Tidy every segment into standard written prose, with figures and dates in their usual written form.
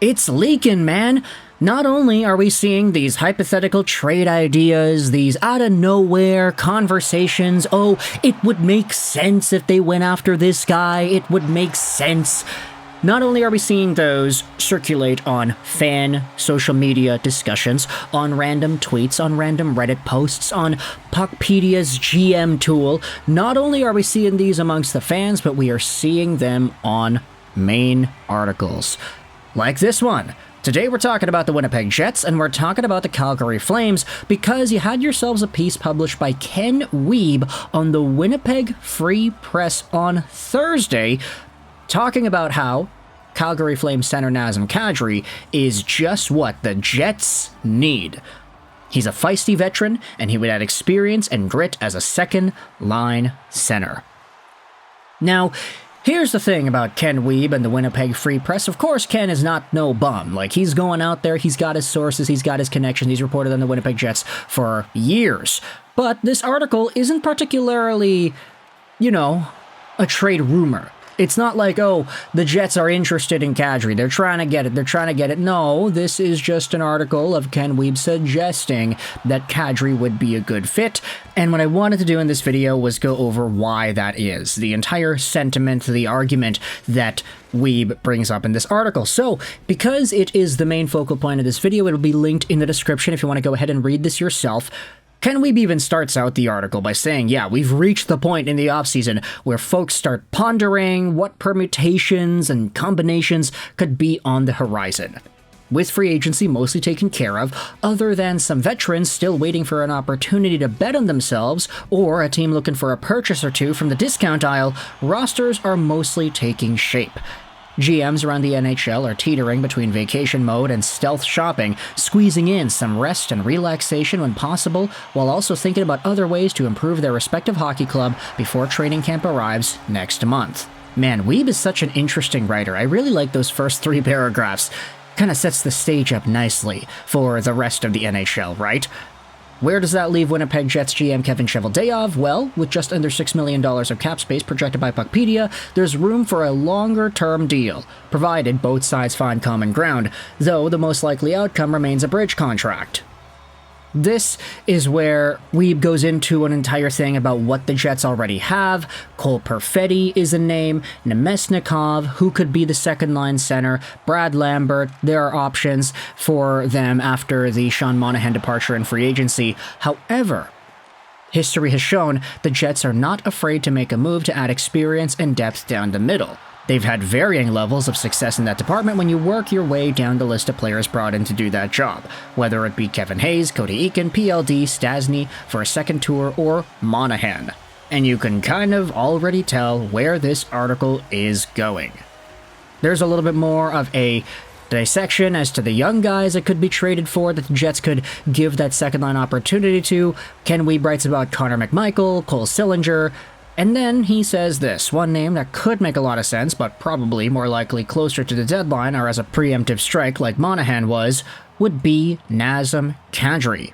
It's leaking, man! Not only are we seeing these hypothetical trade ideas, these out-of-nowhere conversations, oh, it would make sense if they went after this guy, it would make sense. Not only are we seeing those circulate on fan social media discussions, on random tweets, on random Reddit posts, on Puckpedia's GM tool, not only are we seeing these amongst the fans, but we are seeing them on main articles. Like this one. Today we're talking about the Winnipeg Jets, and we're talking about the Calgary Flames because you had yourselves a piece published by Ken Wiebe on the Winnipeg Free Press on Thursday, talking about how Calgary Flames center Nazem Kadri is just what the Jets need. He's a feisty veteran, and he would add experience and grit as a second-line center. Now, here's the thing about Ken Wiebe and the Winnipeg Free Press. Of course, Ken is not no bum. Like, he's going out there, he's got his sources, he's got his connections, he's reported on the Winnipeg Jets for years. But this article isn't particularly, a trade rumor. It's not like, oh, the Jets are interested in Kadri. They're trying to get it. No, this is just an article of Ken Wiebe suggesting that Kadri would be a good fit. And what I wanted to do in this video was go over why that is. The entire sentiment, the argument that Wiebe brings up in this article. So, because it is the main focal point of this video, it'll be linked in the description if you want to go ahead and read this yourself. Ken Wiebe even starts out the article by saying, yeah, we've reached the point in the offseason where folks start pondering what permutations and combinations could be on the horizon. With free agency mostly taken care of, other than some veterans still waiting for an opportunity to bet on themselves, or a team looking for a purchase or two from the discount aisle, rosters are mostly taking shape. GMs around the NHL are teetering between vacation mode and stealth shopping, squeezing in some rest and relaxation when possible, while also thinking about other ways to improve their respective hockey club before training camp arrives next month. Man, Wiebe is such an interesting writer. I really like those first 3 paragraphs. Kind of sets the stage up nicely for the rest of the NHL, right? Where does that leave Winnipeg Jets GM Kevin Cheveldayoff? Well, with just under $6 million of cap space projected by Puckpedia, there's room for a longer-term deal, provided both sides find common ground, though the most likely outcome remains a bridge contract. This is where Wiebe goes into an entire thing about what the Jets already have. Cole Perfetti is a name, Nemesnikov, who could be the second-line center, Brad Lambert. There are options for them after the Sean Monahan departure in free agency. However, history has shown the Jets are not afraid to make a move to add experience and depth down the middle. They've had varying levels of success in that department when you work your way down the list of players brought in to do that job, whether it be Kevin Hayes, Cody Eakin, PLD, Stastny for a second tour, or Monahan. And you can kind of already tell where this article is going. There's a little bit more of a dissection as to the young guys that could be traded for that the Jets could give that second line opportunity to. Ken Wiebe writes about Connor McMichael, Cole Sillinger, and then he says this, one name that could make a lot of sense, but probably more likely closer to the deadline or as a preemptive strike like Monahan was, would be Nazem Kadri.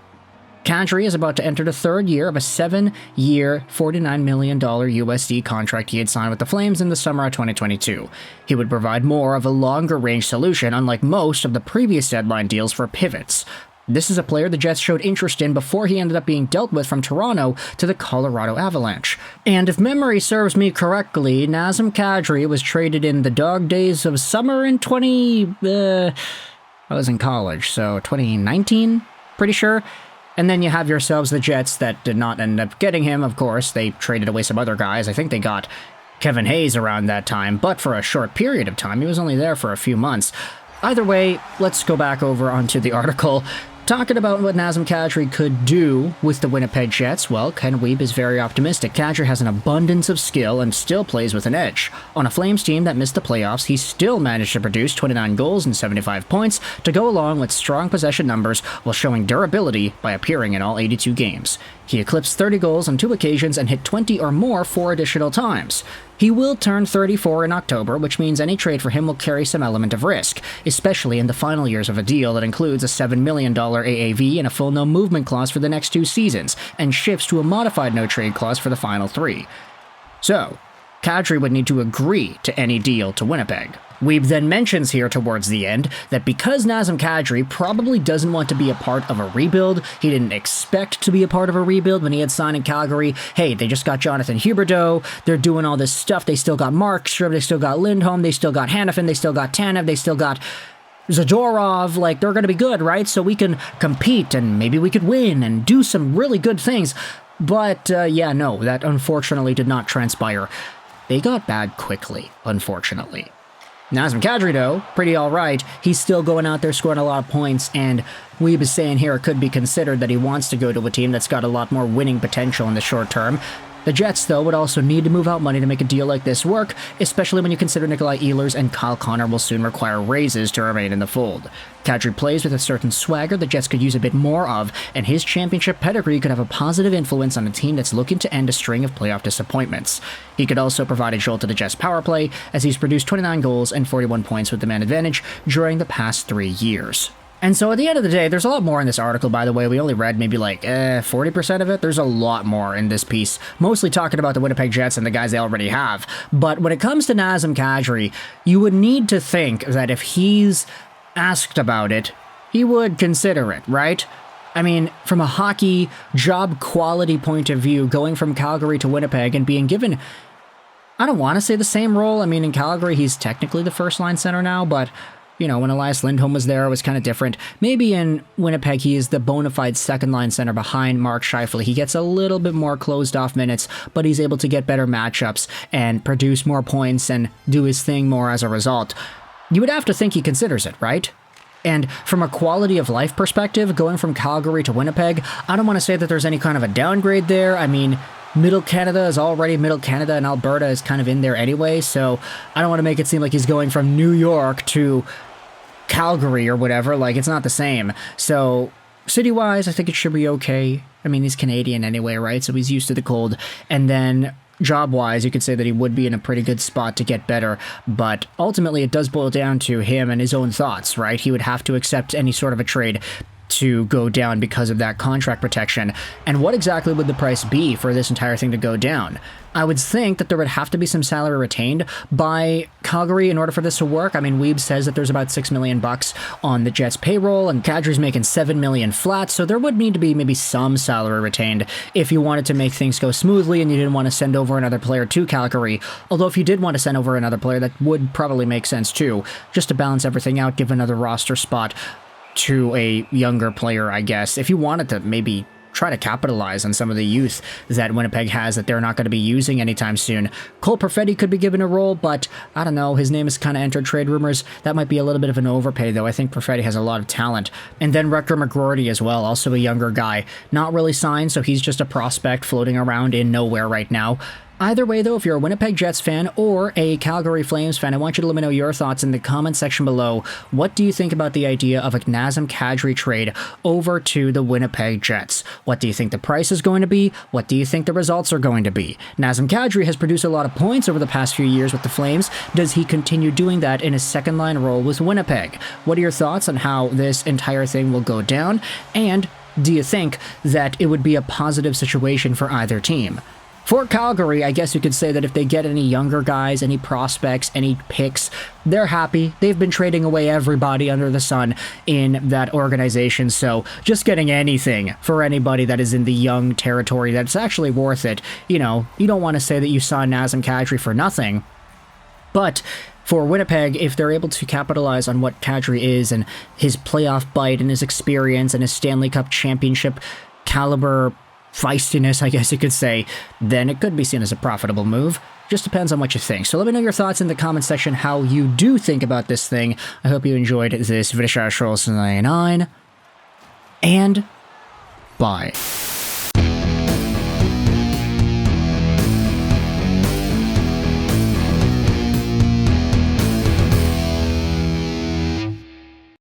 Kadri is about to enter the third year of a 7-year, $49 million USD contract he had signed with the Flames in the summer of 2022. He would provide more of a longer-range solution, unlike most of the previous deadline deals for pivots. This is a player the Jets showed interest in before he ended up being dealt with from Toronto to the Colorado Avalanche. And if memory serves me correctly, Nazem Kadri was traded in the dog days of summer in I was in college, so 2019, pretty sure. And then you have yourselves the Jets that did not end up getting him, of course. They traded away some other guys. I think they got Kevin Hayes around that time, but for a short period of time. He was only there for a few months. Either way, let's go back over onto the article. Talking about what Nazem Kadri could do with the Winnipeg Jets, well, Ken Wiebe is very optimistic. Kadri has an abundance of skill and still plays with an edge. On a Flames team that missed the playoffs, he still managed to produce 29 goals and 75 points to go along with strong possession numbers while showing durability by appearing in all 82 games. He eclipsed 30 goals on 2 occasions and hit 20 or more 4 additional times. He will turn 34 in October, which means any trade for him will carry some element of risk, especially in the final years of a deal that includes a $7 million AAV and a full no-movement clause for the next 2 seasons, and shifts to a modified no-trade clause for the final 3. So, Kadri would need to agree to any deal to Winnipeg. Wiebe then mentions here towards the end that because Nazem Kadri probably doesn't want to be a part of a rebuild, he didn't expect to be a part of a rebuild when he had signed in Calgary. Hey, they just got Jonathan Huberdeau, they're doing all this stuff, they still got Markstrom, they still got Lindholm, they still got Hanifin, they still got Tanev, they still got Zadorov, like, they're going to be good, right? So we can compete and maybe we could win and do some really good things. But, yeah, no, that unfortunately did not transpire. They got bad quickly, unfortunately. Nazem Kadri, though, pretty alright. He's still going out there scoring a lot of points, and Wiebe is saying here it could be considered that he wants to go to a team that's got a lot more winning potential in the short term. The Jets, though, would also need to move out money to make a deal like this work, especially when you consider Nikolai Ehlers and Kyle Connor will soon require raises to remain in the fold. Kadri plays with a certain swagger the Jets could use a bit more of, and his championship pedigree could have a positive influence on a team that's looking to end a string of playoff disappointments. He could also provide a jolt to the Jets' power play, as he's produced 29 goals and 41 points with the man advantage during the past 3 years. And so at the end of the day, there's a lot more in this article, by the way. We only read maybe like 40% of it. There's a lot more in this piece, mostly talking about the Winnipeg Jets and the guys they already have. But when it comes to Nazem Kadri, you would need to think that if he's asked about it, he would consider it, right? I mean, from a hockey job quality point of view, going from Calgary to Winnipeg and being given, I don't want to say the same role. I mean, in Calgary, he's technically the first-line center now, but you know, when Elias Lindholm was there, it was kind of different. Maybe in Winnipeg, he is the bona fide second-line center behind Mark Scheifele. He gets a little bit more closed-off minutes, but he's able to get better matchups and produce more points and do his thing more as a result. You would have to think he considers it, right? And from a quality of life perspective, going from Calgary to Winnipeg, I don't want to say that there's any kind of a downgrade there. I mean, Middle Canada is already Middle Canada, and Alberta is kind of in there anyway, so I don't want to make it seem like he's going from New York to Calgary or whatever. Like, it's not the same. So city-wise, I think it should be okay. I mean, he's Canadian anyway, right? So he's used to the cold. And then job-wise, you could say that he would be in a pretty good spot to get better, but ultimately it does boil down to him and his own thoughts, right? He would have to accept any sort of a trade to go down because of that contract protection. And what exactly would the price be for this entire thing to go down? I would think that there would have to be some salary retained by Calgary in order for this to work. I mean, Wiebe says that there's about $6 million on the Jets' payroll, and Kadri's making $7 million flat, so there would need to be maybe some salary retained if you wanted to make things go smoothly and you didn't want to send over another player to Calgary. Although if you did want to send over another player, that would probably make sense too, just to balance everything out, give another roster spot to a younger player, I guess, if you wanted to maybe try to capitalize on some of the youth that Winnipeg has that they're not going to be using anytime soon. Cole Perfetti could be given a role, but I don't know, his name has kind of entered trade rumors. That might be a little bit of an overpay, though. I think Perfetti has a lot of talent. And then Rutger McGroarty as well, also a younger guy. Not really signed, so he's just a prospect floating around in nowhere right now. Either way, though, if you're a Winnipeg Jets fan or a Calgary Flames fan, I want you to let me know your thoughts in the comment section below. What do you think about the idea of a Nazem Kadri trade over to the Winnipeg Jets? What do you think the price is going to be? What do you think the results are going to be? Nazem Kadri has produced a lot of points over the past few years with the Flames. Does he continue doing that in his second-line role with Winnipeg? What are your thoughts on how this entire thing will go down? And do you think that it would be a positive situation for either team? For Calgary, I guess you could say that if they get any younger guys, any prospects, any picks, they're happy. They've been trading away everybody under the sun in that organization, so just getting anything for anybody that is in the young territory that's actually worth it. You know, you don't want to say that you saw Nazem Kadri for nothing, but for Winnipeg, if they're able to capitalize on what Kadri is and his playoff bite and his experience and his Stanley Cup championship caliber feistiness, I guess you could say, then it could be seen as a profitable move. Just depends on what you think. So let me know your thoughts in the comment section, how you do think about this thing. I hope you enjoyed this video, and bye.